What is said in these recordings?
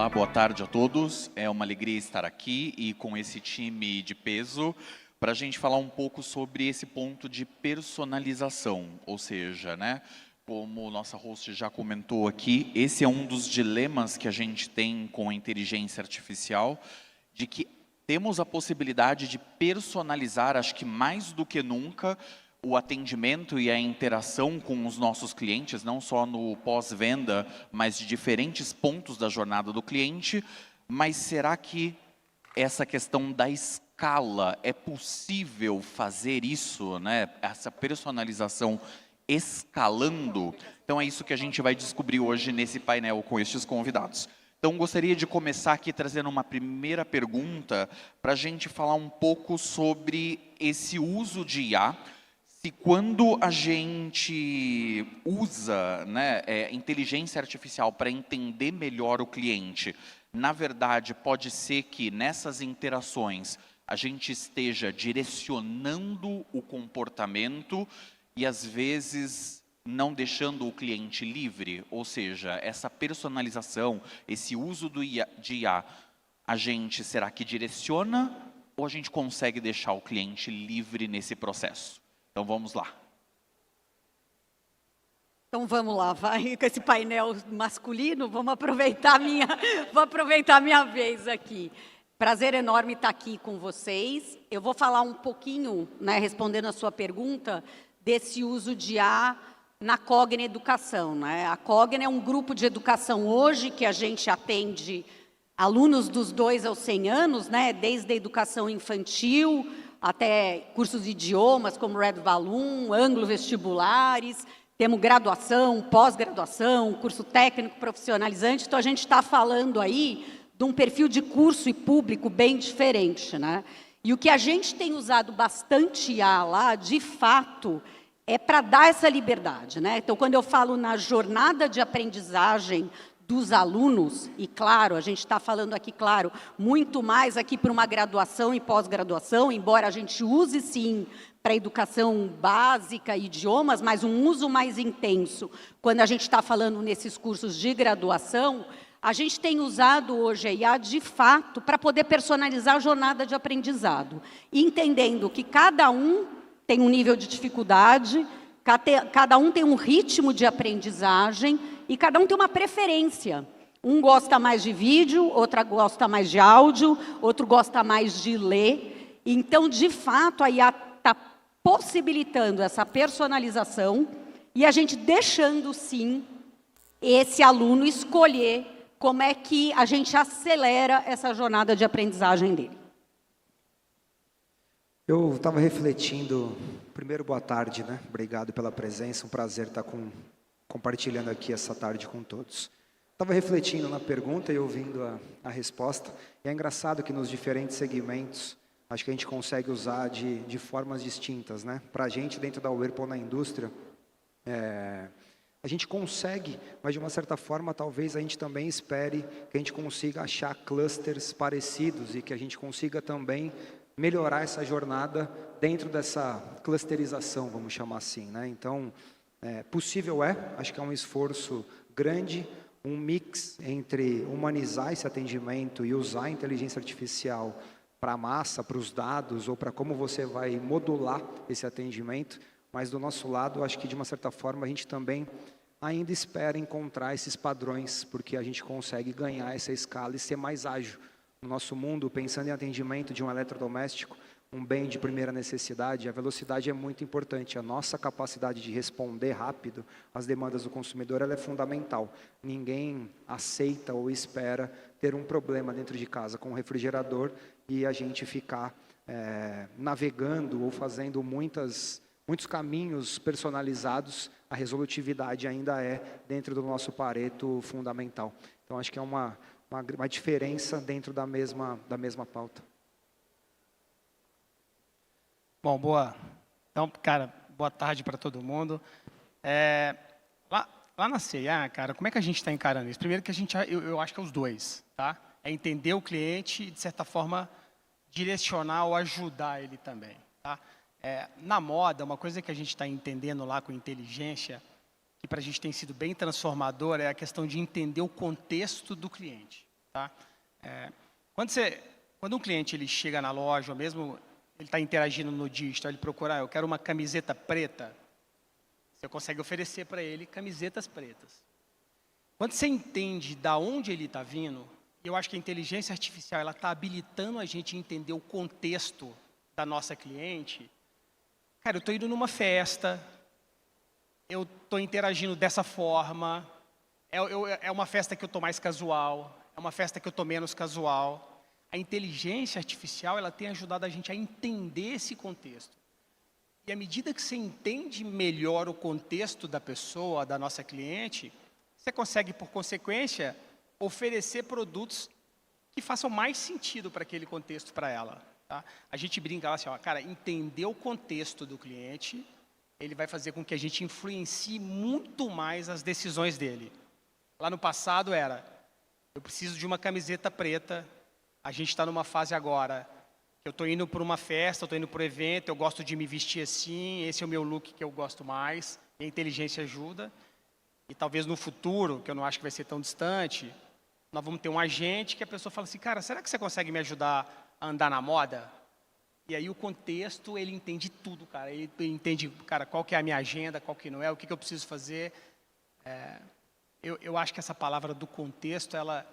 Olá, boa tarde a todos. É uma alegria estar aqui e com esse time de peso para a gente falar um pouco sobre esse ponto de personalização, ou seja, né, como nossa host já comentou aqui, esse é um dos dilemas que a gente tem com a inteligência artificial, de que temos a possibilidade de personalizar, acho que mais do que nunca, o atendimento e a interação com os nossos clientes, não só no pós-venda, mas de diferentes pontos da jornada do cliente. Mas será que essa questão da escala, é possível fazer isso, né? Essa personalização escalando? Então é isso que a gente vai descobrir hoje nesse painel com estes convidados. Então, gostaria de começar aqui trazendo uma primeira pergunta para a gente falar um pouco sobre esse uso de IA. Se quando a gente usa, né, inteligência artificial para entender melhor o cliente, na verdade, pode ser que nessas interações a gente esteja direcionando o comportamento e, às vezes, não deixando o cliente livre, ou seja, essa personalização, esse uso de IA, a gente, será que direciona ou a gente consegue deixar o cliente livre nesse processo? Então, vamos lá. Então, vamos lá, vai com esse painel masculino, vou aproveitar a minha vez aqui. Prazer enorme estar aqui com vocês. Eu vou falar um pouquinho, né, respondendo a sua pergunta, desse uso de IA na Cogna Educação, né? A Cogna é um grupo de educação hoje que a gente atende alunos dos 2 aos 100 anos, né? Desde a educação infantil até cursos de idiomas como Red Balloon, anglo-vestibulares, temos graduação, pós-graduação, curso técnico profissionalizante. Então, a gente está falando aí de um perfil de curso e público bem diferente, né? E o que a gente tem usado bastante IA lá, de fato, é para dar essa liberdade, né? Então, quando eu falo na jornada de aprendizagem dos alunos, e claro, a gente está falando aqui, claro, muito mais aqui para uma graduação e pós-graduação, embora a gente use sim para educação básica, idiomas, mas um uso mais intenso, quando a gente está falando nesses cursos de graduação, a gente tem usado hoje a IA de fato para poder personalizar a jornada de aprendizado, entendendo que cada um tem um nível de dificuldade, cada um tem um ritmo de aprendizagem e cada um tem uma preferência. Um gosta mais de vídeo, outra gosta mais de áudio, outro gosta mais de ler. Então, de fato, a IA está possibilitando essa personalização e a gente deixando, sim, esse aluno escolher como é que a gente acelera essa jornada de aprendizagem dele. Eu estava refletindo, primeiro boa tarde, né? Obrigado pela presença, um prazer estar compartilhando aqui essa tarde com todos. Estava refletindo na pergunta e ouvindo a resposta, e é engraçado que nos diferentes segmentos, acho que a gente consegue usar de formas distintas, né? Para a gente, dentro da Whirlpool na indústria, a gente consegue, mas de uma certa forma, talvez a gente também espere que a gente consiga achar clusters parecidos e que a gente consiga também melhorar essa jornada dentro dessa clusterização, vamos chamar assim, né? Então, possível acho que é um esforço grande, um mix entre humanizar esse atendimento e usar a inteligência artificial para a massa, para os dados, ou para como você vai modular esse atendimento, mas do nosso lado, acho que de uma certa forma a gente também ainda espera encontrar esses padrões, porque a gente consegue ganhar essa escala e ser mais ágil. No nosso mundo, pensando em atendimento de um eletrodoméstico, um bem de primeira necessidade, a velocidade é muito importante. A nossa capacidade de responder rápido às demandas do consumidor ela é fundamental. Ninguém aceita ou espera ter um problema dentro de casa com um refrigerador e a gente ficar navegando ou fazendo muitos caminhos personalizados. A resolutividade ainda é, dentro do nosso Pareto, fundamental. Então, acho que é uma diferença dentro da mesma pauta. Bom, então, cara, boa tarde para todo mundo. Lá na CIA, cara, como é que a gente está encarando isso? Primeiro que eu acho que é os dois, tá? É entender o cliente e, de certa forma, direcionar ou ajudar ele também, tá? Na moda, uma coisa que a gente está entendendo lá com inteligência, que para a gente tem sido bem transformador, é a questão de entender o contexto do cliente. Tá? Quando um cliente ele chega na loja, ou mesmo ele está interagindo no digital, ele procura, eu quero uma camiseta preta, você consegue oferecer para ele camisetas pretas. Quando você entende da onde ele está vindo, eu acho que a inteligência artificial ela está habilitando a gente a entender o contexto da nossa cliente. Cara, eu estou indo numa festa, eu estou interagindo dessa forma, é uma festa que eu estou mais casual, é uma festa que eu estou menos casual. A inteligência artificial ela tem ajudado a gente a entender esse contexto. E à medida que você entende melhor o contexto da pessoa, da nossa cliente, você consegue, por consequência, oferecer produtos que façam mais sentido para aquele contexto para ela. Tá? A gente brinca lá assim, ó, cara, entender o contexto do cliente, ele vai fazer com que a gente influencie muito mais as decisões dele. Lá no passado era, eu preciso de uma camiseta preta, a gente está numa fase agora, eu estou indo para uma festa, eu estou indo para um evento, eu gosto de me vestir assim, esse é o meu look que eu gosto mais, e a inteligência ajuda. E talvez no futuro, que eu não acho que vai ser tão distante, nós vamos ter um agente que a pessoa fala assim, cara, será que você consegue me ajudar a andar na moda? E aí o contexto, ele entende tudo, cara. Ele entende, cara, qual que é a minha agenda, qual que não é, o que eu preciso fazer. Eu acho que essa palavra do contexto, ela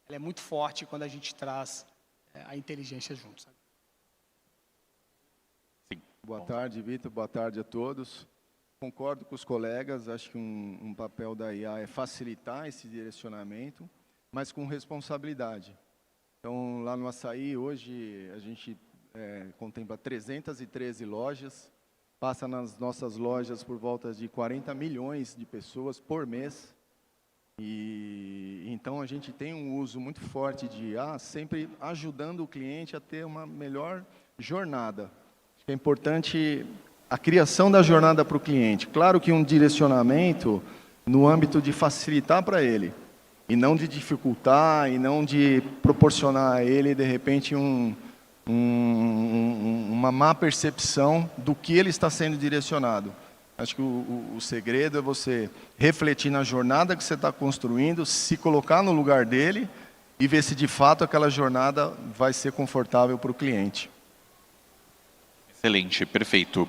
é muito forte quando a gente traz a inteligência junto, sabe? Sim. Boa tarde, Vitor. Boa tarde a todos. Concordo com os colegas, acho que um papel da IA é facilitar esse direcionamento, mas com responsabilidade. Então, lá no Açaí, hoje, a gente contempla 313 lojas, passa nas nossas lojas por volta de 40 milhões de pessoas por mês. E então a gente tem um uso muito forte de IA, sempre ajudando o cliente a ter uma melhor jornada. Acho que é importante a criação da jornada para o cliente. Claro que um direcionamento no âmbito de facilitar para ele, e não de dificultar, e não de proporcionar a ele, de repente, uma má percepção do que ele está sendo direcionado. Acho que o segredo é você refletir na jornada que você está construindo, se colocar no lugar dele e ver se de fato aquela jornada vai ser confortável para o cliente. Excelente, perfeito.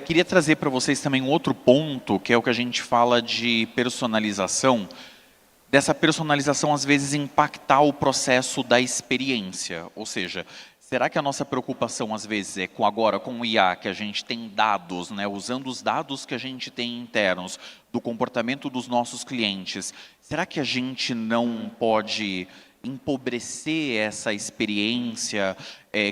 Queria trazer para vocês também um outro ponto, que é o que a gente fala de personalização, dessa personalização às vezes impactar o processo da experiência, ou seja, será que a nossa preocupação, às vezes, é com o IA, que a gente tem dados, né, usando os dados que a gente tem internos, do comportamento dos nossos clientes, será que a gente não pode empobrecer essa experiência,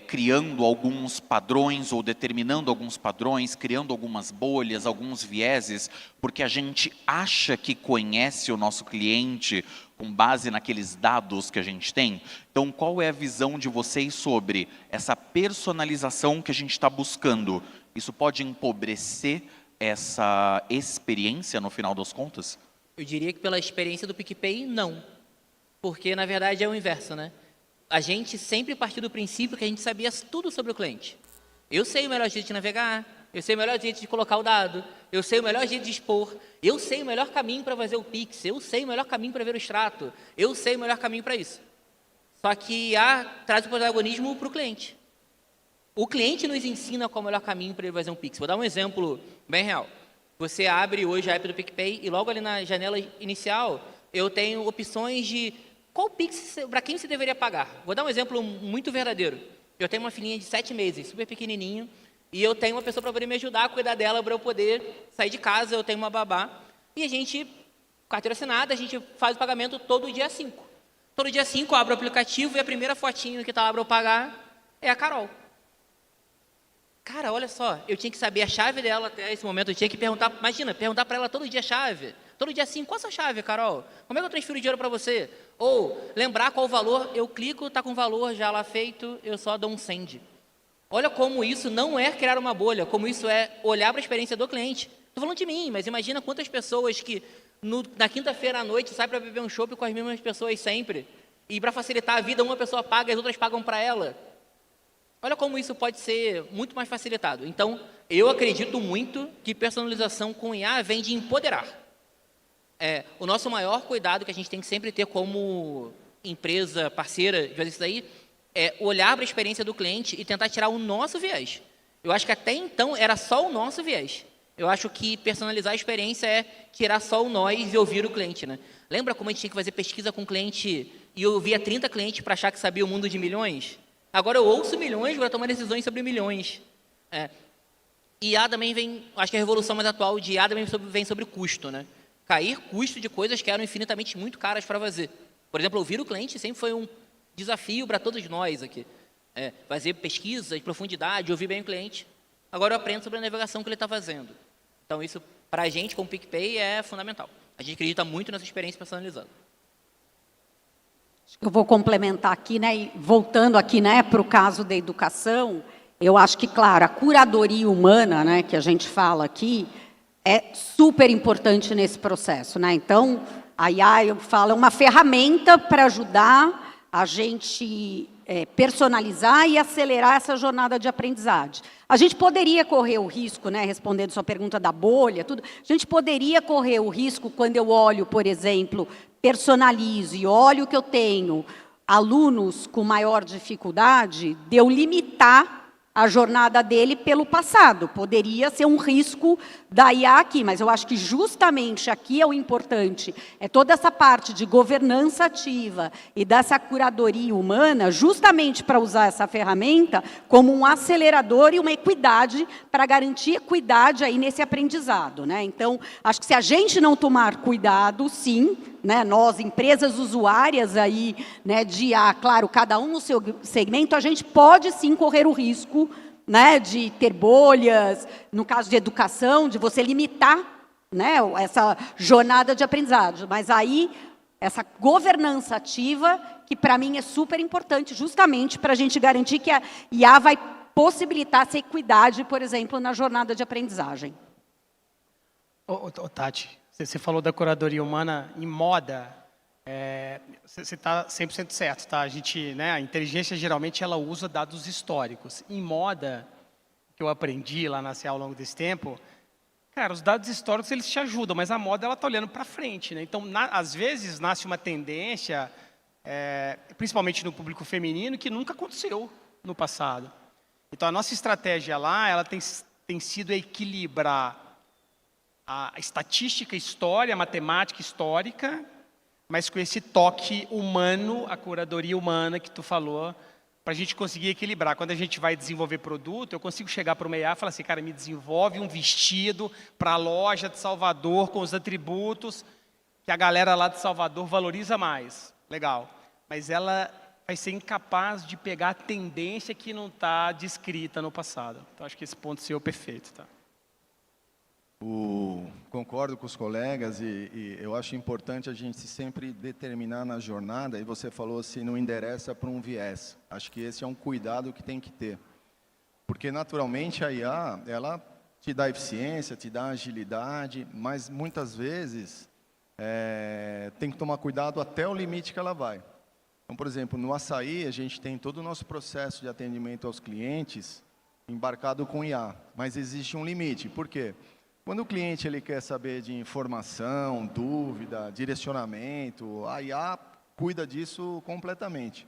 criando alguns padrões ou determinando alguns padrões, criando algumas bolhas, alguns vieses, porque a gente acha que conhece o nosso cliente com base naqueles dados que a gente tem? Então, qual é a visão de vocês sobre essa personalização que a gente está buscando? Isso pode empobrecer essa experiência no final das contas? Eu diria que pela experiência do PicPay, não. Porque, na verdade, é o inverso, né? A gente sempre partiu do princípio que a gente sabia tudo sobre o cliente. Eu sei o melhor jeito de navegar, eu sei o melhor jeito de colocar o dado, eu sei o melhor jeito de expor, eu sei o melhor caminho para fazer o Pix, eu sei o melhor caminho para ver o extrato, eu sei o melhor caminho para isso. Só que traz o protagonismo para o cliente. O cliente nos ensina qual é o melhor caminho para ele fazer um Pix. Vou dar um exemplo bem real. Você abre hoje a app do PicPay e logo ali na janela inicial eu tenho opções de qual Pix, para quem você deveria pagar. Vou dar um exemplo muito verdadeiro. Eu tenho uma filhinha de 7 meses, super pequenininho, e eu tenho uma pessoa para poder me ajudar a cuidar dela, para eu poder sair de casa, eu tenho uma babá, e a gente, carteira assinada, a gente faz o pagamento todo dia 5. Todo dia 5 eu abro o aplicativo e a primeira fotinho que está lá para eu pagar é a Carol. Cara, olha só, eu tinha que saber a chave dela até esse momento, eu tinha que perguntar, imagina, perguntar para ela todo dia a chave. Todo dia assim, qual a sua chave, Carol? Como é que eu transfiro dinheiro para você? Ou lembrar qual o valor, eu clico, está com o valor já lá feito, eu só dou um send. Olha como isso não é criar uma bolha, como isso é olhar para a experiência do cliente. Estou falando de mim, mas imagina quantas pessoas que na quinta-feira à noite saem para beber um chopp com as mesmas pessoas sempre. E para facilitar a vida, uma pessoa paga e as outras pagam para ela. Olha como isso pode ser muito mais facilitado. Então, eu acredito muito que personalização com IA vem de empoderar. O nosso maior cuidado que a gente tem que sempre ter como empresa parceira de fazer isso daí, é olhar para a experiência do cliente e tentar tirar o nosso viés. Eu acho que até então era só o nosso viés. Eu acho que personalizar a experiência é tirar só o nós e ouvir o cliente, né? Lembra como a gente tinha que fazer pesquisa com o cliente e eu ouvia 30 clientes para achar que sabia o mundo de milhões? Agora eu ouço milhões para tomar decisões sobre milhões. IA também vem, acho que a revolução mais atual de IA também vem sobre custo, né? Cair custo de coisas que eram infinitamente muito caras para fazer. Por exemplo, ouvir o cliente sempre foi um desafio para todos nós aqui. Fazer pesquisa de profundidade, ouvir bem o cliente. Agora eu aprendo sobre a navegação que ele está fazendo. Então isso, para a gente, como PicPay, é fundamental. A gente acredita muito nessa experiência personalizada. Eu vou complementar aqui, né, e voltando aqui, né, para o caso da educação, eu acho que, claro, a curadoria humana, né, que a gente fala aqui, é super importante nesse processo, né? Então, a IA, eu falo, é uma ferramenta para ajudar a gente personalizar e acelerar essa jornada de aprendizagem. A gente poderia correr o risco, né, respondendo sua pergunta da bolha, tudo, a gente poderia correr o risco quando eu olho, por exemplo, personalizo e olho que eu tenho alunos com maior dificuldade, de eu limitar a jornada dele pelo passado. Poderia ser um risco da IA aqui, mas eu acho que justamente aqui é o importante, é toda essa parte de governança ativa e dessa curadoria humana, justamente para usar essa ferramenta como um acelerador e uma equidade, para garantir equidade aí nesse aprendizado, né? Então, acho que se a gente não tomar cuidado, sim, né, nós, empresas usuárias aí, né, de IA, claro, cada um no seu segmento, a gente pode sim correr o risco, né, de ter bolhas, no caso de educação, de você limitar, né, essa jornada de aprendizagem. Mas aí, essa governança ativa, que para mim é super importante, justamente para a gente garantir que a IA vai possibilitar essa equidade, por exemplo, na jornada de aprendizagem. Tati, você falou da curadoria humana em moda. Você está 100% certo, tá? A inteligência geralmente ela usa dados históricos. Em moda, que eu aprendi lá na CA ao longo desse tempo, cara, os dados históricos eles te ajudam, mas a moda ela está olhando para frente, né? Então, às vezes nasce uma tendência, principalmente no público feminino, que nunca aconteceu no passado. Então, a nossa estratégia lá, ela tem sido equilibrar a estatística história, a matemática histórica, mas com esse toque humano, a curadoria humana que tu falou, para a gente conseguir equilibrar. Quando a gente vai desenvolver produto, eu consigo chegar para uma IA e falar assim, cara, me desenvolve um vestido para a loja de Salvador com os atributos que a galera lá de Salvador valoriza mais. Legal. Mas ela vai ser incapaz de pegar a tendência que não está descrita no passado. Então, acho que esse ponto seu é perfeito, tá? Concordo com os colegas e eu acho importante a gente sempre determinar na jornada, e você falou assim, não endereça para um viés. Acho que esse é um cuidado que tem que ter. Porque, naturalmente, a IA, ela te dá eficiência, te dá agilidade, mas, muitas vezes, tem que tomar cuidado até o limite que ela vai. Então, por exemplo, no Assaí, a gente tem todo o nosso processo de atendimento aos clientes embarcado com IA, mas existe um limite. Por quê? Quando o cliente ele quer saber de informação, dúvida, direcionamento, a IA cuida disso completamente.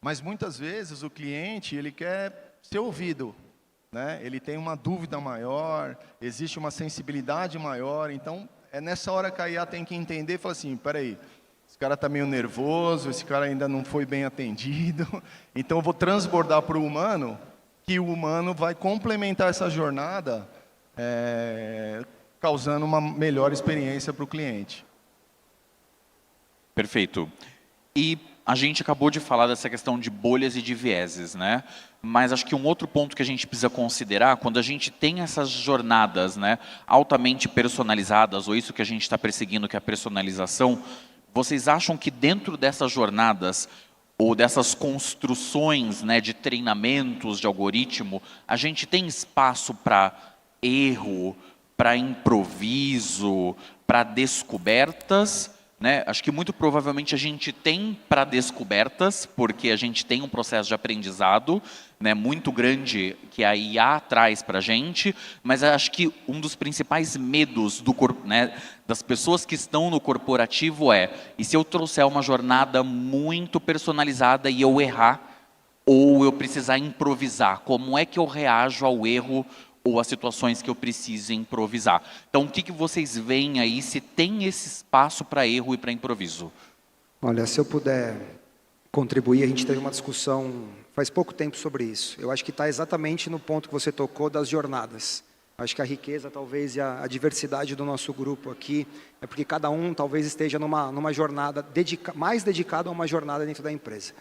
Mas muitas vezes o cliente ele quer ser ouvido, né? Ele tem uma dúvida maior, existe uma sensibilidade maior, então é nessa hora que a IA tem que entender e falar assim, peraí, esse cara está meio nervoso, esse cara ainda não foi bem atendido, então eu vou transbordar para o humano, que o humano vai complementar essa jornada, causando uma melhor experiência para o cliente. Perfeito. E a gente acabou de falar dessa questão de bolhas e de vieses, né? Mas acho que um outro ponto que a gente precisa considerar, quando a gente tem essas jornadas, né, altamente personalizadas, ou isso que a gente está perseguindo, que é a personalização, vocês acham que dentro dessas jornadas, ou dessas construções, né, de treinamentos de algoritmo, a gente tem espaço para erro, para improviso, para descobertas, né? Acho que muito provavelmente a gente tem para descobertas, porque a gente tem um processo de aprendizado, né, muito grande que a IA traz para a gente, mas acho que um dos principais medos né, das pessoas que estão no corporativo e se eu trouxer uma jornada muito personalizada e eu errar, ou eu precisar improvisar, como é que eu reajo ao erro ou às situações que eu preciso improvisar? Então, o que vocês veem aí, se tem esse espaço para erro e para improviso? Olha, se eu puder contribuir, a gente teve uma discussão faz pouco tempo sobre isso. Eu acho que está exatamente no ponto que você tocou das jornadas. Acho que a riqueza, talvez, e a diversidade do nosso grupo aqui, é porque cada um talvez esteja numa jornada mais dedicado a uma jornada dentro da empresa.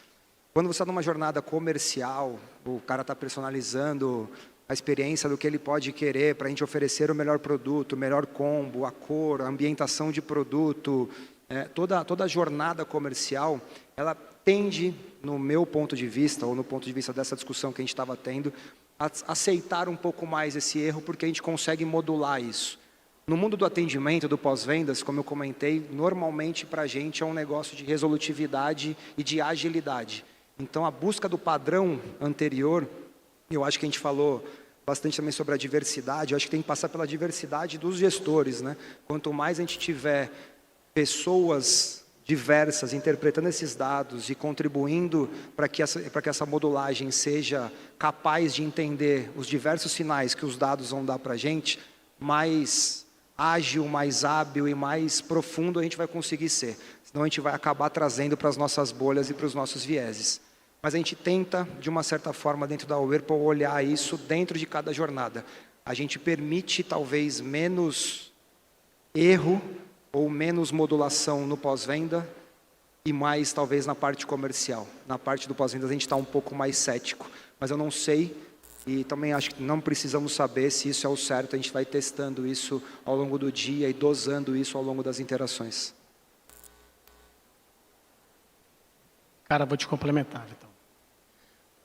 Quando você está numa jornada comercial, o cara está personalizando a experiência do que ele pode querer para a gente oferecer o melhor produto, o melhor combo, a cor, a ambientação de produto, toda a jornada comercial, ela tende, no meu ponto de vista, ou no ponto de vista dessa discussão que a gente estava tendo, a aceitar um pouco mais esse erro, porque a gente consegue modular isso. No mundo do atendimento, do pós-vendas, como eu comentei, normalmente para a gente é um negócio de resolutividade e de agilidade. Então, a busca do padrão anterior, eu acho que a gente falou bastante também sobre a diversidade, eu acho que tem que passar pela diversidade dos gestores, né? Quanto mais a gente tiver pessoas diversas interpretando esses dados e contribuindo para que essa modulagem seja capaz de entender os diversos sinais que os dados vão dar para a gente, mais ágil, mais hábil e mais profundo a gente vai conseguir ser. Senão a gente vai acabar trazendo para as nossas bolhas e para os nossos vieses. Mas a gente tenta, de uma certa forma, dentro da Whirlpool, olhar isso dentro de cada jornada. A gente permite, talvez, menos erro ou menos modulação no pós-venda e mais, talvez, na parte comercial. Na parte do pós-venda, a gente está um pouco mais cético. Mas eu não sei, e também acho que não precisamos saber se isso é o certo. A gente vai testando isso ao longo do dia e dosando isso ao longo das interações. Cara, vou te complementar, Vitão.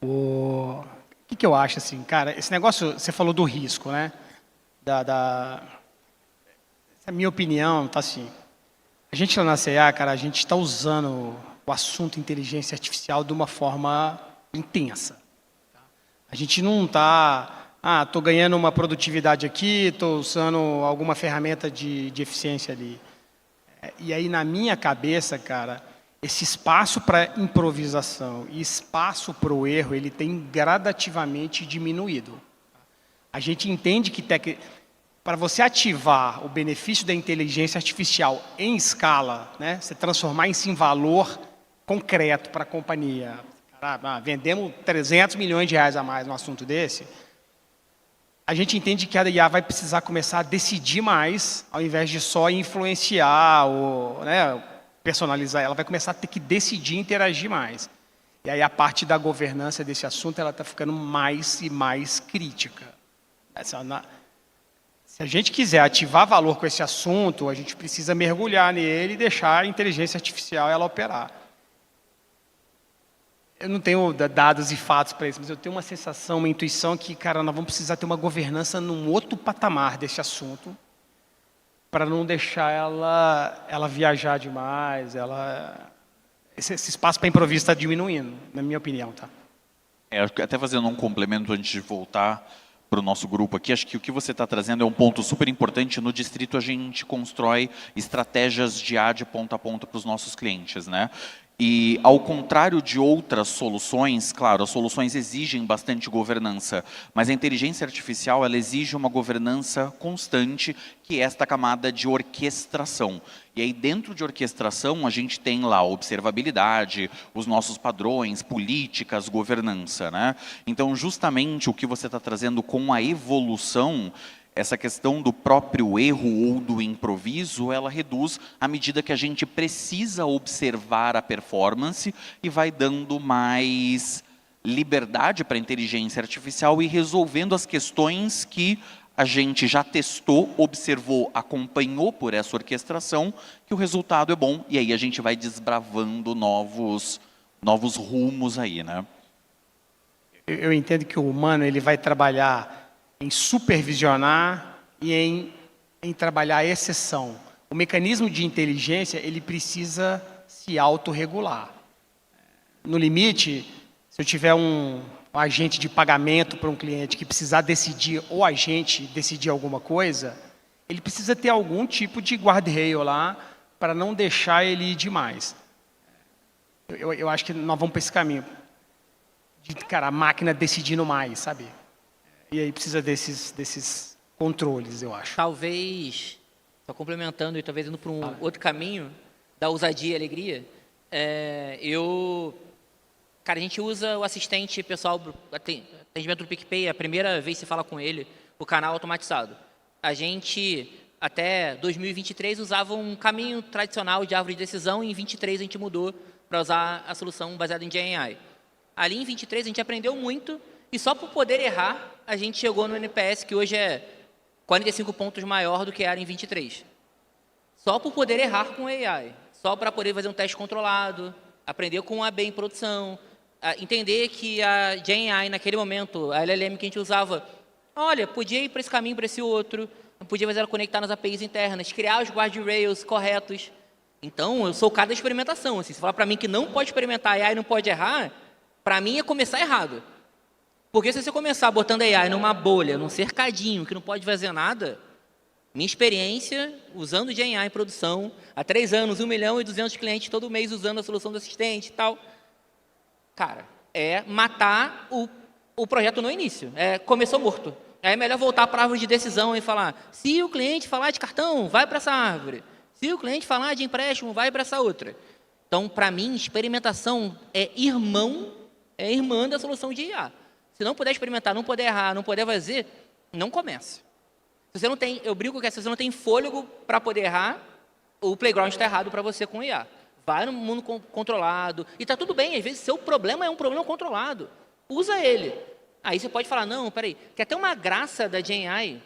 O que eu acho, assim, cara, esse negócio, você falou do risco, né? Essa é a minha opinião, tá assim. A gente lá na CA, cara, a gente está usando o assunto inteligência artificial de uma forma intensa. A gente não está, estou ganhando uma produtividade aqui, estou usando alguma ferramenta de eficiência ali. E aí, na minha cabeça, cara, esse espaço para improvisação e espaço para o erro, ele tem gradativamente diminuído. A gente entende que para você ativar o benefício da inteligência artificial em escala, né, você transformar isso em valor concreto para a companhia, vendemos 300 milhões de reais a mais num assunto desse, a gente entende que a IA vai precisar começar a decidir mais, ao invés de só influenciar ou, né, personalizar, ela vai começar a ter que decidir e interagir mais. E aí a parte da governança desse assunto, ela está ficando mais e mais crítica. Se a gente quiser ativar valor com esse assunto, a gente precisa mergulhar nele e deixar a inteligência artificial ela operar. Eu não tenho dados e fatos para isso, mas eu tenho uma sensação, uma intuição que, cara, nós vamos precisar ter uma governança num outro patamar desse assunto, para não deixar ela viajar demais, esse espaço para improviso está diminuindo, na minha opinião, tá? Até fazendo um complemento antes de voltar para o nosso grupo aqui, acho que o que você está trazendo é um ponto super importante. No Distrito, a gente constrói estratégias de ponta a ponta para os nossos clientes, né? E, ao contrário de outras soluções, claro, as soluções exigem bastante governança, mas a inteligência artificial, ela exige uma governança constante, que é esta camada de orquestração. E aí, dentro de orquestração, a gente tem lá observabilidade, os nossos padrões, políticas, governança, né? Então, justamente o que você está trazendo com a evolução, essa questão do próprio erro ou do improviso, ela reduz à medida que a gente precisa observar a performance e vai dando mais liberdade para a inteligência artificial e resolvendo as questões que a gente já testou, observou, acompanhou por essa orquestração, que o resultado é bom, e aí a gente vai desbravando novos rumos aí, né? Eu entendo que o humano ele vai trabalhar em supervisionar e em trabalhar a exceção. o mecanismo de inteligência, ele precisa se autorregular. No limite, se eu tiver um agente de pagamento para um cliente que precisar decidir, ou a gente decidir alguma coisa, ele precisa ter algum tipo de guardrail lá para não deixar ele ir demais. Eu acho que nós vamos para esse caminho de, cara, a máquina decidindo mais, sabe? E aí precisa desses controles, eu acho. Talvez, só complementando e talvez indo para um outro caminho da ousadia e alegria, cara, a gente usa o assistente pessoal, atendimento do PicPay, a primeira vez que você fala com ele, o canal automatizado. A gente, até 2023, usava um caminho tradicional de árvore de decisão, e em 2023 a gente mudou para usar a solução baseada em GenAI. Ali em 2023 a gente aprendeu muito, e só por poder errar, a gente chegou no NPS, que hoje é 45 pontos maior do que era em 23. Só por poder errar com AI. Só para poder fazer um teste controlado, aprender com AB em produção, entender que a GenAI, naquele momento, a LLM que a gente usava, olha, podia ir para esse caminho, para esse outro, podia fazer ela conectar nas APIs internas, criar os guardrails corretos. Então, eu sou o cara da experimentação. Assim, se falar para mim que não pode experimentar AI, não pode errar, para mim é começar errado. Porque se você começar botando AI numa bolha, num cercadinho, que não pode fazer nada, minha experiência, usando GenAI em produção, há 3 anos, 1.200.000 clientes todo mês usando a solução do assistente e tal, cara, é matar o projeto no início. Começou morto. É melhor voltar para a árvore de decisão e falar, se o cliente falar de cartão, vai para essa árvore. Se o cliente falar de empréstimo, vai para essa outra. Então, para mim, experimentação é irmã da solução de IA. Se não puder experimentar, não puder errar, não puder fazer, não comece. Se você não tem, eu brinco que se você não tem fôlego para poder errar, o playground está errado para você com IA. Vai no mundo controlado, e está tudo bem, às vezes seu problema é um problema controlado. Usa ele. Aí você pode falar, não, peraí, que até uma graça da GenAI,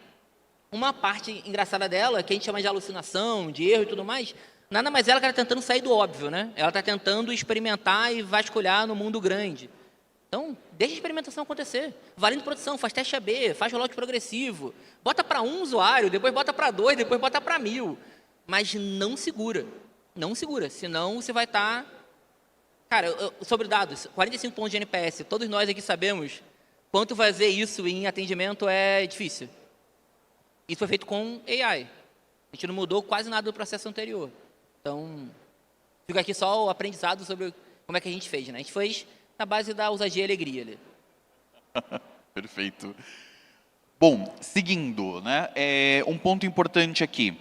uma parte engraçada dela, que a gente chama de alucinação, de erro e tudo mais, nada mais que ela está tentando sair do óbvio, né? Ela está tentando experimentar e vasculhar no mundo grande. Então, deixa a experimentação acontecer. Valendo produção, faz teste AB, faz rollout progressivo. Bota para um usuário, depois bota para 2, depois bota para 1.000. Mas não segura. Não segura, senão você vai estar... Cara, sobre dados, 45 pontos de NPS, todos nós aqui sabemos quanto fazer isso em atendimento é difícil. Isso foi feito com AI. A gente não mudou quase nada do processo anterior. Então, fica aqui só o aprendizado sobre como é que a gente fez, né? A gente fez na base da ousadia e alegria ali. Perfeito. Bom, seguindo, né? Um ponto importante aqui.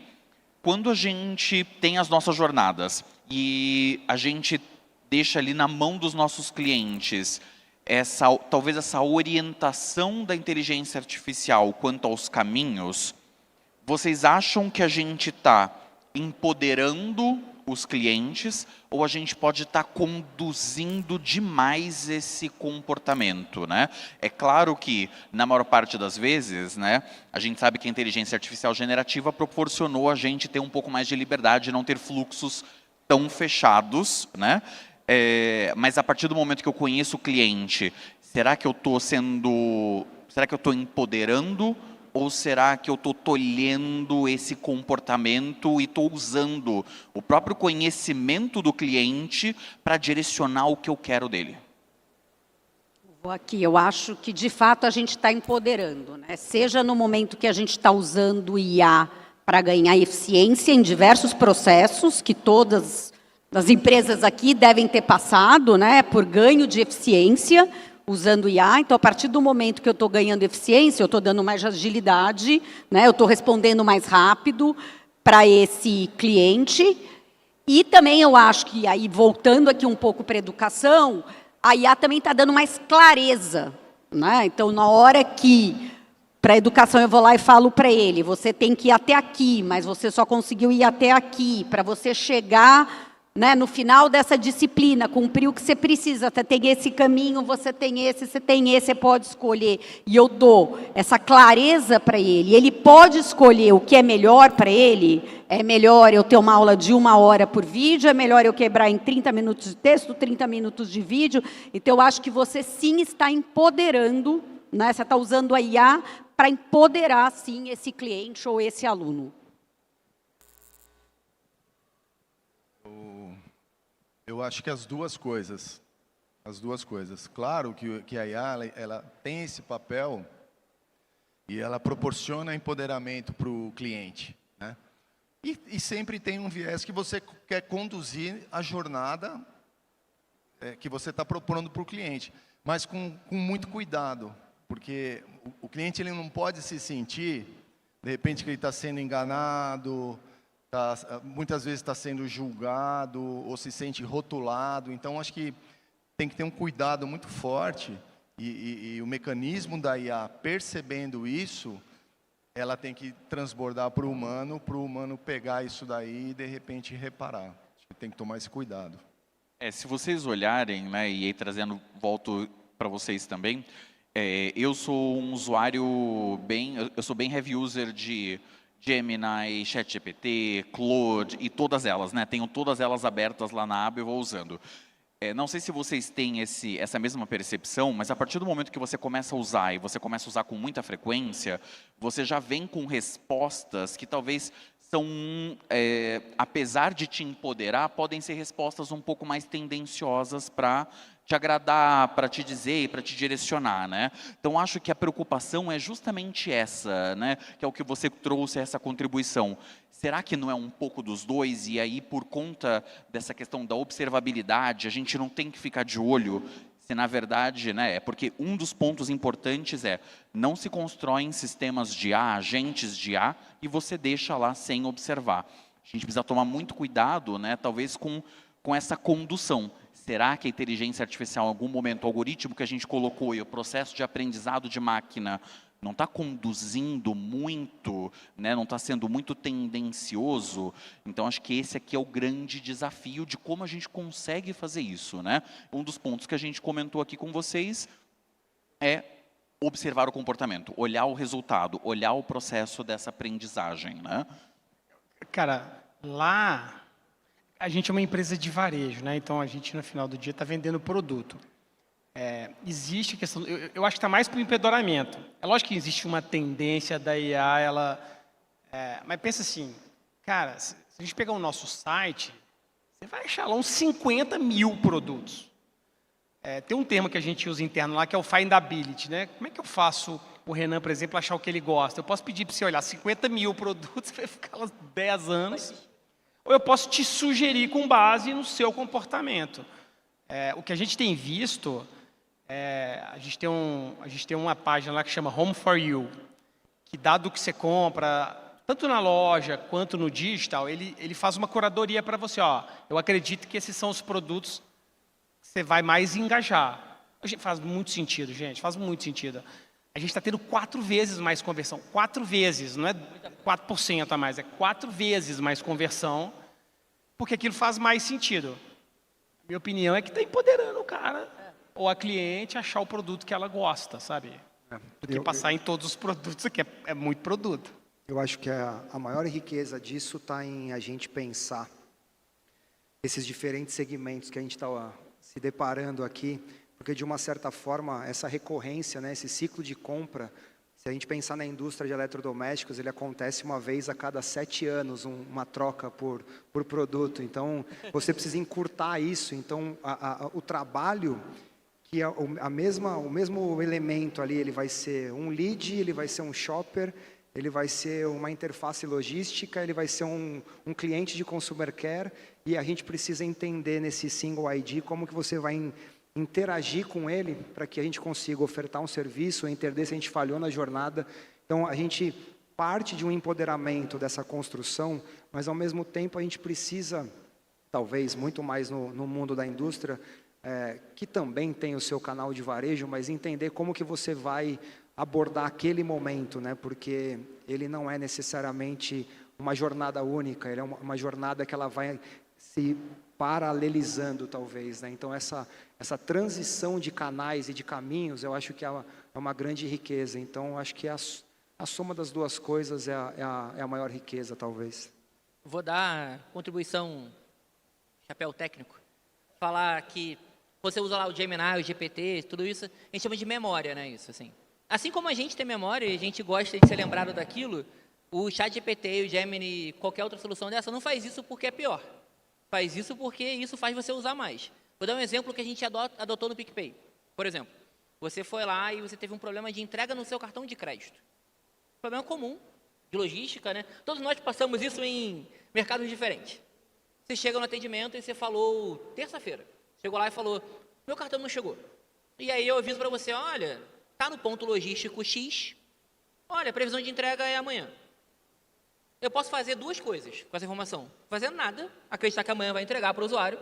Quando a gente tem as nossas jornadas e a gente deixa ali na mão dos nossos clientes talvez essa orientação da inteligência artificial quanto aos caminhos, vocês acham que a gente está empoderando os clientes ou a gente pode estar conduzindo demais esse comportamento, né? É claro que, na maior parte das vezes, né, a gente sabe que a inteligência artificial generativa proporcionou a gente ter um pouco mais de liberdade, não ter fluxos tão fechados, né? Mas a partir do momento que eu conheço o cliente, será que eu estou empoderando ou será que eu estou tolhendo esse comportamento e estou usando o próprio conhecimento do cliente para direcionar o que eu quero dele? Aqui, eu acho que, de fato, a gente está empoderando, né? Seja no momento que a gente está usando o IA para ganhar eficiência em diversos processos, que todas as empresas aqui devem ter passado, né, por ganho de eficiência, usando IA. Então, a partir do momento que eu estou ganhando eficiência, eu estou dando mais agilidade, né, eu estou respondendo mais rápido para esse cliente. E também eu acho que, aí voltando aqui um pouco para a educação, a IA também está dando mais clareza, né? Então, na hora que, para a educação, eu vou lá e falo para ele, você tem que ir até aqui, mas você só conseguiu ir até aqui, para você chegar, né, no final dessa disciplina, cumprir o que você precisa, você tem esse caminho, você tem esse, você pode escolher. E eu dou essa clareza para ele. Ele pode escolher o que é melhor para ele. É melhor eu ter uma aula de 1 hora por vídeo, é melhor eu quebrar em 30 minutos de texto, 30 minutos de vídeo. Então, eu acho que você sim está empoderando, né, você está usando a IA para empoderar, sim, esse cliente ou esse aluno. Eu acho que as duas coisas. As duas coisas. Claro que a IA ela tem esse papel e ela proporciona empoderamento para o cliente, né? E sempre tem um viés que você quer conduzir a jornada que você está propondo para o cliente, mas com muito cuidado, porque o cliente ele não pode se sentir, de repente, que ele está sendo enganado, muitas vezes está sendo julgado ou se sente rotulado. Então, acho que tem que ter um cuidado muito forte e o mecanismo da IA, percebendo isso, ela tem que transbordar para o humano pegar isso daí e, de repente, reparar. Acho que tem que tomar esse cuidado. Se vocês olharem, né, e aí trazendo, volto para vocês também, eu sou um usuário eu sou bem heavy user de Gemini, ChatGPT, Claude e todas elas, né? Tenho todas elas abertas lá na aba e vou usando. Não sei se vocês têm essa mesma percepção, mas a partir do momento que você começa a usar e você começa a usar com muita frequência, você já vem com respostas que talvez são, apesar de te empoderar, podem ser respostas um pouco mais tendenciosas para te agradar, para te dizer, para te direcionar, né? Então, acho que a preocupação é justamente essa, né? Que é o que você trouxe, essa contribuição. Será que não é um pouco dos dois? E aí, por conta dessa questão da observabilidade, a gente não tem que ficar de olho se, na verdade, né? Porque um dos pontos importantes não se constroem sistemas de IA, agentes de IA, e você deixa lá sem observar. A gente precisa tomar muito cuidado, né? Talvez com essa condução. Será que a inteligência artificial, em algum momento, o algoritmo que a gente colocou e o processo de aprendizado de máquina não está conduzindo muito, né? Não está sendo muito tendencioso? Então, acho que esse aqui é o grande desafio de como a gente consegue fazer isso, né? Um dos pontos que a gente comentou aqui com vocês é observar o comportamento, olhar o resultado, olhar o processo dessa aprendizagem, né? Cara, lá a gente é uma empresa de varejo, né? Então a gente no final do dia está vendendo produto. Existe a questão, eu acho que está mais para o empoderamento. É lógico que existe uma tendência da IA, mas pensa assim, cara, se a gente pegar o nosso site, você vai achar lá uns 50 mil produtos. Tem um termo que a gente usa interno lá que é o findability, né? Como é que eu faço o Renan, por exemplo, achar o que ele gosta? Eu posso pedir para você olhar 50 mil produtos, você vai ficar lá 10 anos. Ou eu posso te sugerir com base no seu comportamento. O que a gente tem visto, a gente tem uma página lá que chama Home for You, que dado que você compra, tanto na loja quanto no digital, ele faz uma curadoria para você. Eu acredito que esses são os produtos que você vai mais engajar. Faz muito sentido, gente, faz muito sentido. A gente está tendo 4 vezes mais conversão. 4 vezes, não é 4% a mais, é 4 vezes mais conversão, porque aquilo faz mais sentido. Minha opinião é que está empoderando o cara ou a cliente a achar o produto que ela gosta, sabe? Do que passar em todos os produtos, que é muito produto. Eu acho que a maior riqueza disso está em a gente pensar esses diferentes segmentos que a gente está se deparando aqui, porque de uma certa forma essa recorrência, né, esse ciclo de compra, se a gente pensar na indústria de eletrodomésticos, ele acontece uma vez a cada 7 anos, uma troca por produto. Então, você precisa encurtar isso. Então, o trabalho, que é o mesmo elemento ali, ele vai ser um lead, ele vai ser um shopper, ele vai ser uma interface logística, ele vai ser um cliente de consumer care, e a gente precisa entender nesse single ID como que você vai interagir com ele para que a gente consiga ofertar um serviço, entender se a gente falhou na jornada. Então, a gente parte de um empoderamento dessa construção, mas, ao mesmo tempo, a gente precisa, talvez, muito mais no mundo da indústria, que também tem o seu canal de varejo, mas entender como que você vai abordar aquele momento, né? Porque ele não é necessariamente uma jornada única, ele é uma jornada que ela vai se paralelizando, talvez, né? Então, essa transição de canais e de caminhos, eu acho que é uma grande riqueza. Então, eu acho que a soma das duas coisas é a maior riqueza, talvez. Vou dar contribuição, chapéu técnico, falar que você usa lá o Gemini, o GPT, tudo isso, a gente chama de memória, né? Isso, assim. Assim como a gente tem memória e a gente gosta de ser lembrado daquilo, o ChatGPT, o Gemini, qualquer outra solução dessa não faz isso porque é pior. Faz isso porque isso faz você usar mais. Vou dar um exemplo que a gente adotou no PicPay. Por exemplo, você foi lá e você teve um problema de entrega no seu cartão de crédito. Problema comum, de logística, né? Todos nós passamos isso em mercados diferentes. Você chega no atendimento e você falou, terça-feira, chegou lá e falou, meu cartão não chegou. E aí eu aviso para você, olha, tá no ponto logístico X, olha, a previsão de entrega é amanhã. Eu posso fazer duas coisas com essa informação. Fazer nada, acreditar que amanhã vai entregar para o usuário,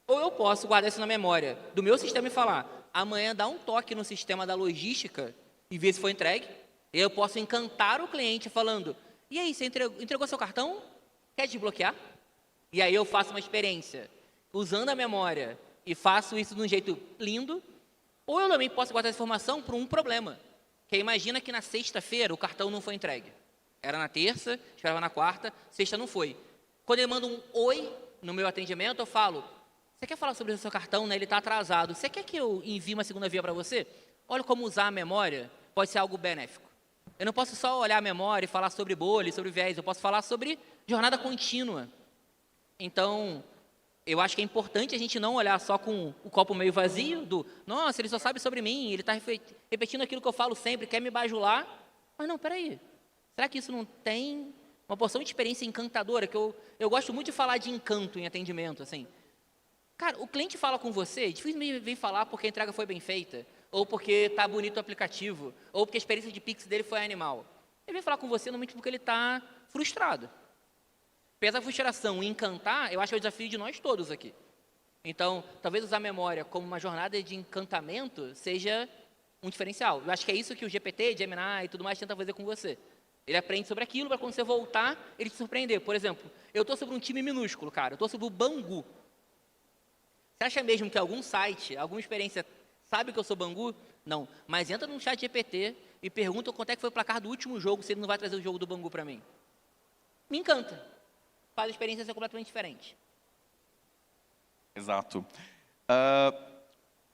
ou eu posso guardar isso na memória do meu sistema e falar, amanhã dá um toque no sistema da logística e ver se foi entregue. E eu posso encantar o cliente falando, e aí, você entregou seu cartão? Quer desbloquear? E aí eu faço uma experiência usando a memória e faço isso de um jeito lindo, ou eu também posso guardar essa informação para um problema. Que imagina que na sexta-feira o cartão não foi entregue. Era na terça, esperava na quarta, sexta não foi. Quando ele manda um oi no meu atendimento, eu falo, você quer falar sobre o seu cartão, né? Ele está atrasado. Você quer que eu envie uma segunda via para você? Olha como usar a memória pode ser algo benéfico. Eu não posso só olhar a memória e falar sobre bolha, sobre viés, eu posso falar sobre jornada contínua. Então, eu acho que é importante a gente não olhar só com o copo meio vazio, nossa, ele só sabe sobre mim, ele está repetindo aquilo que eu falo sempre, quer me bajular. Mas não, peraí, será que isso não tem uma porção de experiência encantadora? Que eu gosto muito de falar de encanto em atendimento, assim. Cara, o cliente fala com você, dificilmente vem falar porque a entrega foi bem feita, ou porque está bonito o aplicativo, ou porque a experiência de Pix dele foi animal. Ele vem falar com você normalmente porque ele está frustrado. Apesar da frustração e encantar, eu acho que é o desafio de nós todos aqui. Então, talvez usar a memória como uma jornada de encantamento seja um diferencial. Eu acho que é isso que o GPT, Gemini e tudo mais tenta fazer com você. Ele aprende sobre aquilo para quando você voltar, ele te surpreender. Por exemplo, eu estou sobre um time minúsculo, cara. Eu estou sobre o Bangu. Você acha mesmo que algum site, alguma experiência sabe que eu sou Bangu? Não. Mas entra no chat GPT e pergunta quanto é que foi o placar do último jogo, se ele não vai trazer o jogo do Bangu para mim. Me encanta. Faz a experiência ser completamente diferente. Exato.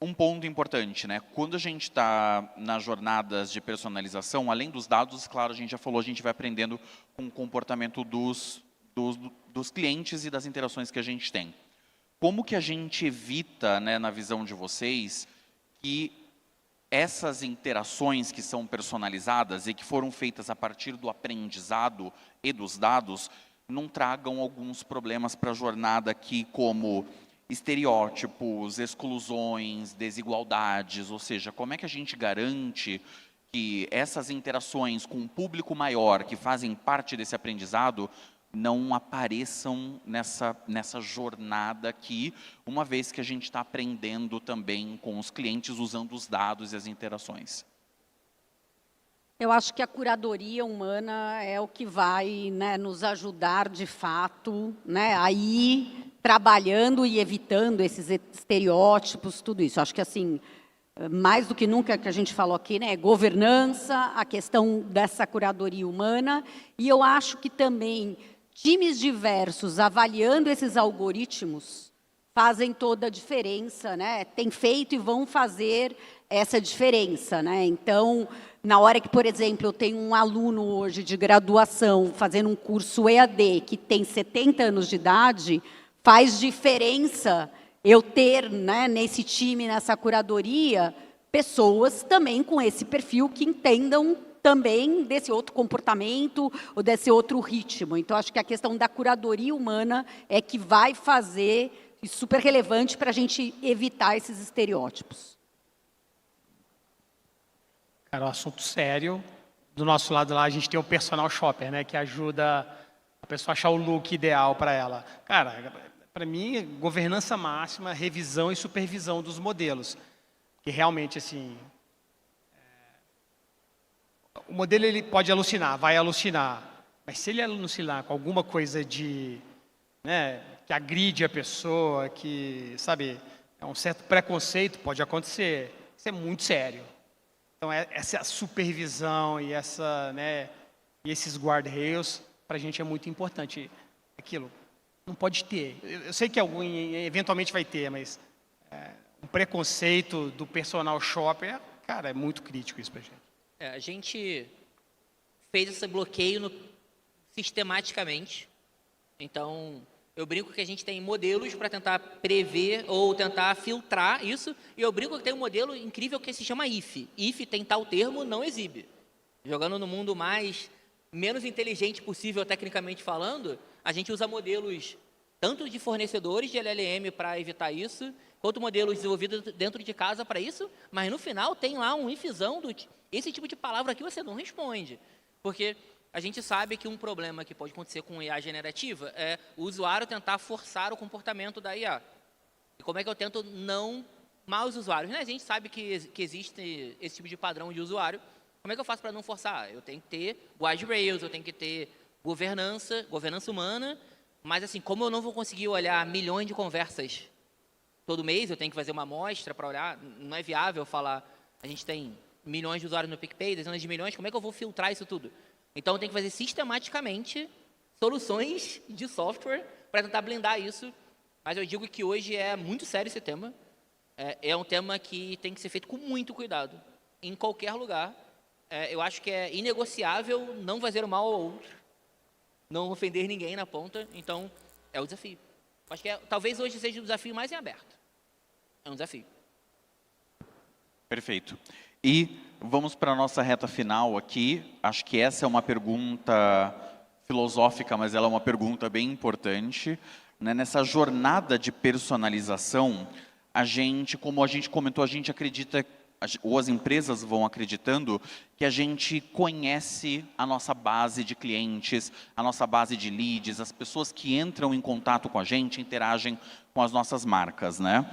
Um ponto importante, né? Quando a gente está nas jornadas de personalização, além dos dados, claro, a gente já falou, a gente vai aprendendo com o comportamento dos clientes e das interações que a gente tem. Como que a gente evita, né, na visão de vocês, que essas interações que são personalizadas e que foram feitas a partir do aprendizado e dos dados não tragam alguns problemas para a jornada aqui, como estereótipos, exclusões, desigualdades, ou seja, como é que a gente garante que essas interações com um público maior, que fazem parte desse aprendizado, não apareçam nessa jornada aqui, uma vez que a gente está aprendendo também com os clientes, usando os dados e as interações. Eu acho que a curadoria humana é o que vai, né, nos ajudar, de fato, né, a ir trabalhando e evitando esses estereótipos, tudo isso. Acho que, assim, mais do que nunca que a gente falou aqui, né, governança, a questão dessa curadoria humana, e eu acho que também times diversos avaliando esses algoritmos fazem toda a diferença, né? Tem feito e vão fazer essa diferença, né? Então, na hora que, por exemplo, eu tenho um aluno hoje de graduação fazendo um curso EAD que tem 70 anos de idade, faz diferença eu ter, né, nesse time, nessa curadoria, pessoas também com esse perfil que entendam também desse outro comportamento ou desse outro ritmo. Então, acho que a questão da curadoria humana é que vai fazer super relevante para a gente evitar esses estereótipos. Cara, um assunto sério. Do nosso lado lá, a gente tem o personal shopper, né, que ajuda a pessoa a achar o look ideal para ela. Cara, para mim, governança máxima, revisão e supervisão dos modelos. Que realmente, assim, o modelo ele pode alucinar, vai alucinar. Mas se ele alucinar com alguma coisa né, que agride a pessoa, que, sabe, é um certo preconceito, pode acontecer. Isso é muito sério. Então, essa supervisão e né, e esses guardrails, para a gente é muito importante. Aquilo não pode ter. Eu sei que algum eventualmente vai ter, mas o preconceito do personal shopper, cara, é muito crítico isso para a gente. A gente fez esse bloqueio sistematicamente. Então, Eu brinco que a gente tem modelos para tentar prever ou tentar filtrar isso, e eu brinco que tem um modelo incrível que se chama IF. IF tem tal termo, não exibe. Jogando no mundo menos inteligente possível, tecnicamente falando, a gente usa modelos tanto de fornecedores de LLM para evitar isso, quanto modelos desenvolvidos dentro de casa para isso, mas no final tem lá um ifzão esse tipo de palavra aqui você não responde. Porque a gente sabe que um problema que pode acontecer com IA generativa é o usuário tentar forçar o comportamento da IA. E como é que eu tento não maus usuários? Né? A gente sabe que existe esse tipo de padrão de usuário. Como é que eu faço para não forçar? Eu tenho que ter guardrails, eu tenho que ter governança humana, mas assim, como eu não vou conseguir olhar milhões de conversas todo mês, eu tenho que fazer uma amostra para olhar, não é viável falar, a gente tem milhões de usuários no PicPay, dezenas de milhões, como é que eu vou filtrar isso tudo? Então, eu tenho que fazer sistematicamente soluções de software para tentar blindar isso. Mas eu digo que hoje é muito sério esse tema. É um tema que tem que ser feito com muito cuidado, em qualquer lugar. Eu acho que é inegociável não fazer o mal ao outro, não ofender ninguém na ponta. Então, é o desafio. Acho que talvez hoje seja o desafio mais em aberto. É um desafio. Perfeito. E vamos para a nossa reta final aqui. Acho que essa é uma pergunta filosófica, mas ela é uma pergunta bem importante. Né? Nessa jornada de personalização, como a gente comentou, a gente acredita, ou as empresas vão acreditando, que a gente conhece a nossa base de clientes, a nossa base de leads, as pessoas que entram em contato com a gente, interagem com as nossas marcas, né?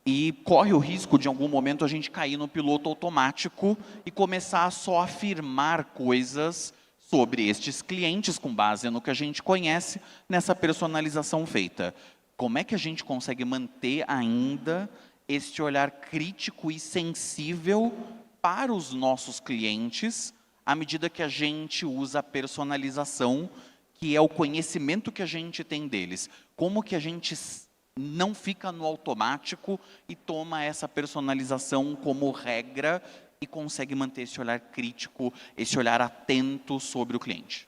E corre o risco de, em algum momento, a gente cair no piloto automático e começar a só afirmar coisas sobre estes clientes com base no que a gente conhece nessa personalização feita. Como é que a gente consegue manter ainda este olhar crítico e sensível para os nossos clientes à medida que a gente usa a personalização, que é o conhecimento que a gente tem deles? Como que a gente não fica no automático e toma essa personalização como regra e consegue manter esse olhar crítico, esse olhar atento sobre o cliente?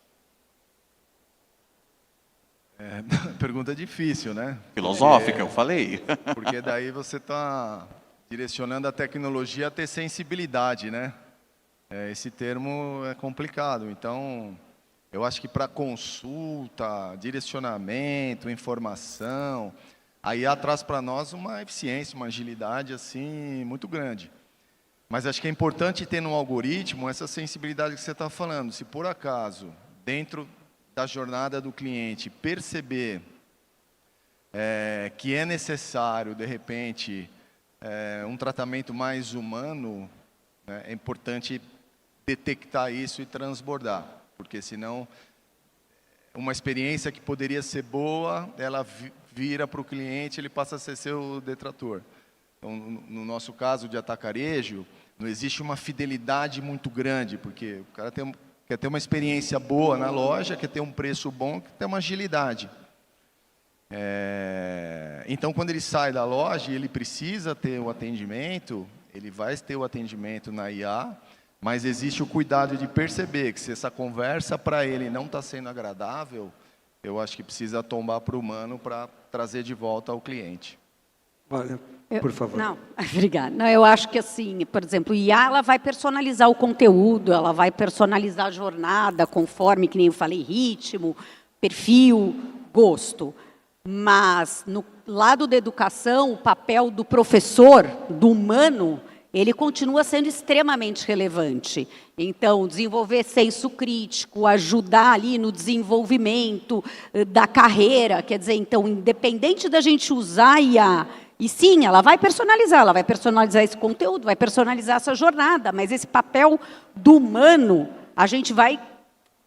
Pergunta difícil, né? Filosófica, eu falei. Porque daí você está direcionando a tecnologia a ter sensibilidade, né? Esse termo é complicado. Então, eu acho que para consulta, direcionamento, informação, a IA traz para nós uma eficiência, uma agilidade assim muito grande. Mas acho que é importante ter no algoritmo essa sensibilidade que você está falando. Se por acaso, dentro da jornada do cliente, perceber que é necessário, de repente, um tratamento mais humano, né, é importante detectar isso e transbordar. Porque senão, uma experiência que poderia ser boa, ela vira para o cliente, ele passa a ser seu detrator. Então, no nosso caso de atacarejo, não existe uma fidelidade muito grande, porque o cara quer ter uma experiência boa na loja, quer ter um preço bom, quer ter uma agilidade. Então, quando ele sai da loja e ele precisa ter o atendimento, ele vai ter o atendimento na IA, mas existe o cuidado de perceber que se essa conversa para ele não está sendo agradável, eu acho que precisa tombar para o humano para trazer de volta ao cliente. Olha, por favor. Não, obrigada. Não, eu acho que, assim, por exemplo, IA ela vai personalizar o conteúdo, ela vai personalizar a jornada, conforme, que nem eu falei, ritmo, perfil, gosto. Mas, no lado da educação, o papel do professor, do humano, ele continua sendo extremamente relevante. Então, desenvolver senso crítico, ajudar ali no desenvolvimento da carreira, quer dizer, então, independente da gente usar a IA, e sim, ela vai personalizar esse conteúdo, vai personalizar essa jornada, mas esse papel do humano, a gente vai,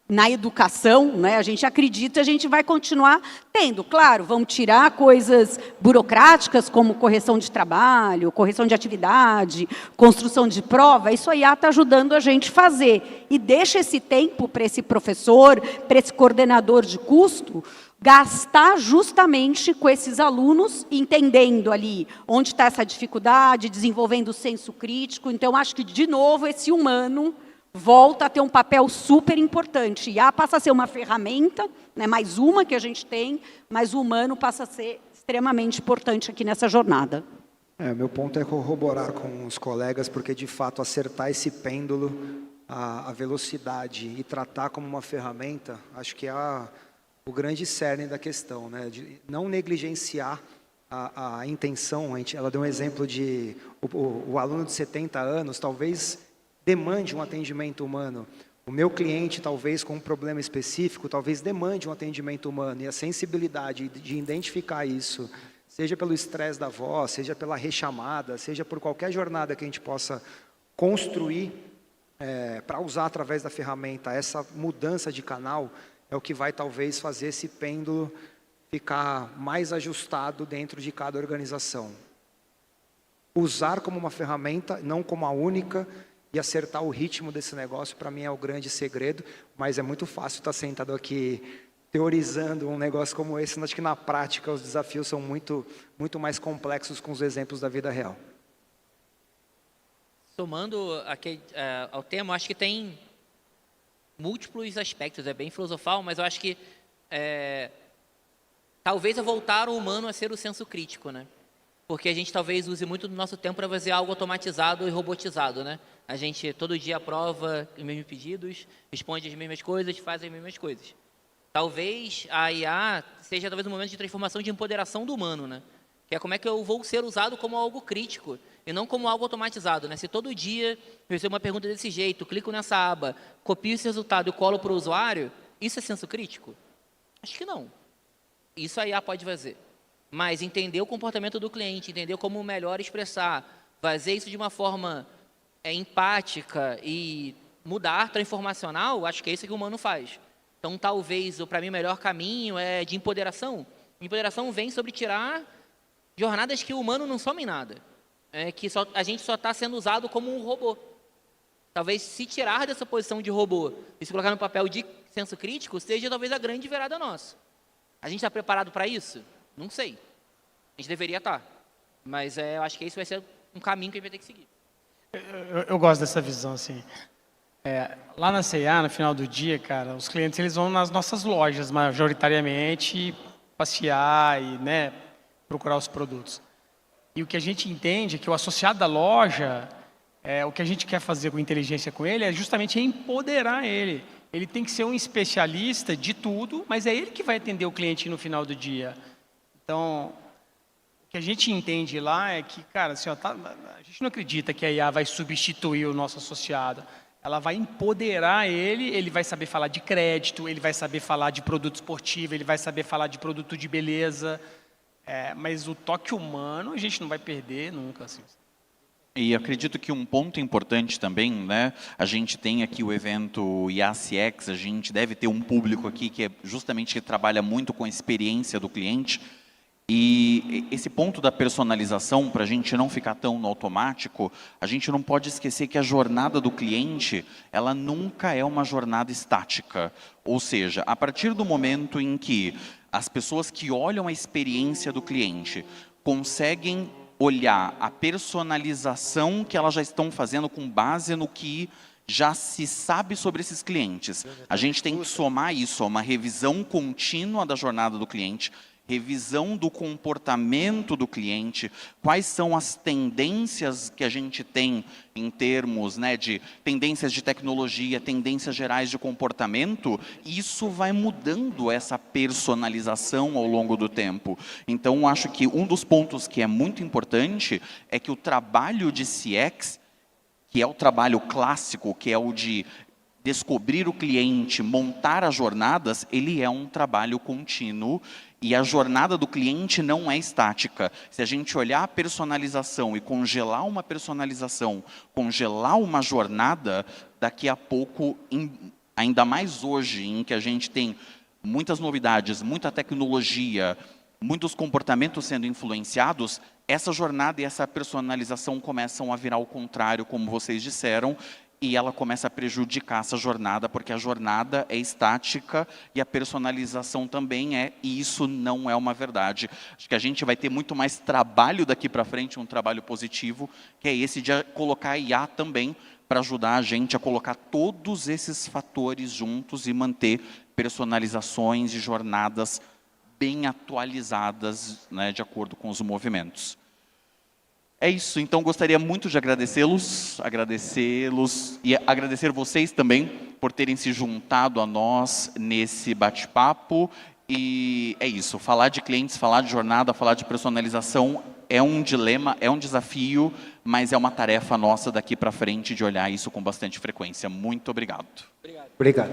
na educação, né, a gente acredita, a gente vai continuar tendo. Claro, vamos tirar coisas burocráticas, como correção de trabalho, correção de atividade, construção de prova, isso a IA está ajudando a gente a fazer. E deixa esse tempo para esse professor, para esse coordenador de custo, gastar justamente com esses alunos, entendendo ali onde está essa dificuldade, desenvolvendo o senso crítico. Então, acho que, de novo, esse humano volta a ter um papel super importante. IA passa a ser uma ferramenta, né, mais uma que a gente tem, mas o humano passa a ser extremamente importante aqui nessa jornada. Meu ponto é corroborar com os colegas, porque, de fato, acertar esse pêndulo, a velocidade e tratar como uma ferramenta, acho que é o grande cerne da questão, né? De não negligenciar a intenção. Ela deu um exemplo de o aluno de 70 anos talvez demande um atendimento humano. O meu cliente, talvez, com um problema específico, talvez demande um atendimento humano. E a sensibilidade de identificar isso, seja pelo estresse da voz, seja pela rechamada, seja por qualquer jornada que a gente possa construir para usar através da ferramenta, essa mudança de canal é o que vai talvez fazer esse pêndulo ficar mais ajustado dentro de cada organização. Usar como uma ferramenta, não como a única, e acertar o ritmo desse negócio, para mim, é o grande segredo, mas é muito fácil estar sentado aqui teorizando um negócio como esse, acho que na prática os desafios são muito mais complexos com os exemplos da vida real. Somando aqui, ao tema, eu acho que tem múltiplos aspectos, é bem filosofal, mas eu acho que talvez é voltar o humano a ser o senso crítico, né? Porque a gente talvez use muito do nosso tempo para fazer algo automatizado e robotizado, né? A gente todo dia aprova os mesmos pedidos, responde as mesmas coisas, faz as mesmas coisas. Talvez a IA seja talvez um momento de transformação, de empoderação do humano, né? Que é como é que eu vou ser usado como algo crítico e não como algo automatizado, né? Se todo dia eu recebo uma pergunta desse jeito, clico nessa aba, copio esse resultado e colo para o usuário, isso é senso crítico? Acho que não. Isso a IA pode fazer. Mas entender o comportamento do cliente, entender como melhor expressar, fazer isso de uma forma empática e mudar, transformacional, acho que é isso que o humano faz. Então, talvez, para mim, o melhor caminho é de empoderação. Empoderação vem sobre tirar jornadas que o humano não some em nada. Que a gente só está sendo usado como um robô. Talvez, se tirar dessa posição de robô e se colocar no papel de senso crítico, seja talvez a grande virada nossa. A gente está preparado para isso? Não sei. A gente deveria estar. Mas eu acho que esse vai ser um caminho que a gente vai ter que seguir. Eu gosto dessa visão, assim. Lá na C&A, no final do dia, cara, os clientes eles vão nas nossas lojas, majoritariamente, passear e, né, procurar os produtos. E o que a gente entende é que o associado da loja, o que a gente quer fazer com inteligência com ele é justamente empoderar ele. Ele tem que ser um especialista de tudo, mas é ele que vai atender o cliente no final do dia. Então, o que a gente entende lá é que, cara, assim, a gente não acredita que a IA vai substituir o nosso associado. Ela vai empoderar ele vai saber falar de crédito, ele vai saber falar de produto esportivo, ele vai saber falar de produto de beleza. Mas o toque humano a gente não vai perder nunca, assim. E acredito que um ponto importante também, né? A gente tem aqui o evento IACX, a gente deve ter um público aqui que é justamente que trabalha muito com a experiência do cliente. E esse ponto da personalização, para a gente não ficar tão no automático, a gente não pode esquecer que a jornada do cliente, ela nunca é uma jornada estática. Ou seja, a partir do momento em que as pessoas que olham a experiência do cliente conseguem olhar a personalização que elas já estão fazendo com base no que já se sabe sobre esses clientes. A gente tem que somar isso a uma revisão contínua da jornada do cliente, revisão do comportamento do cliente, quais são as tendências que a gente tem em termos, né, de tendências de tecnologia, tendências gerais de comportamento, isso vai mudando essa personalização ao longo do tempo. Então, acho que um dos pontos que é muito importante é que o trabalho de CX, que é o trabalho clássico, que é o de descobrir o cliente, montar as jornadas, ele é um trabalho contínuo e a jornada do cliente não é estática. Se a gente olhar a personalização e congelar uma personalização, congelar uma jornada, daqui a pouco, ainda mais hoje, em que a gente tem muitas novidades, muita tecnologia, muitos comportamentos sendo influenciados, essa jornada e essa personalização começam a virar o contrário, como vocês disseram, e ela começa a prejudicar essa jornada, porque a jornada é estática e a personalização também é, e isso não é uma verdade. Acho que a gente vai ter muito mais trabalho daqui para frente, um trabalho positivo, que é esse de colocar a IA também para ajudar a gente a colocar todos esses fatores juntos e manter personalizações e jornadas bem atualizadas, né, de acordo com os movimentos. É isso, então gostaria muito de agradecê-los e agradecer vocês também por terem se juntado a nós nesse bate-papo. E é isso, falar de clientes, falar de jornada, falar de personalização é um dilema, é um desafio, mas é uma tarefa nossa daqui para frente de olhar isso com bastante frequência. Muito obrigado. Obrigado.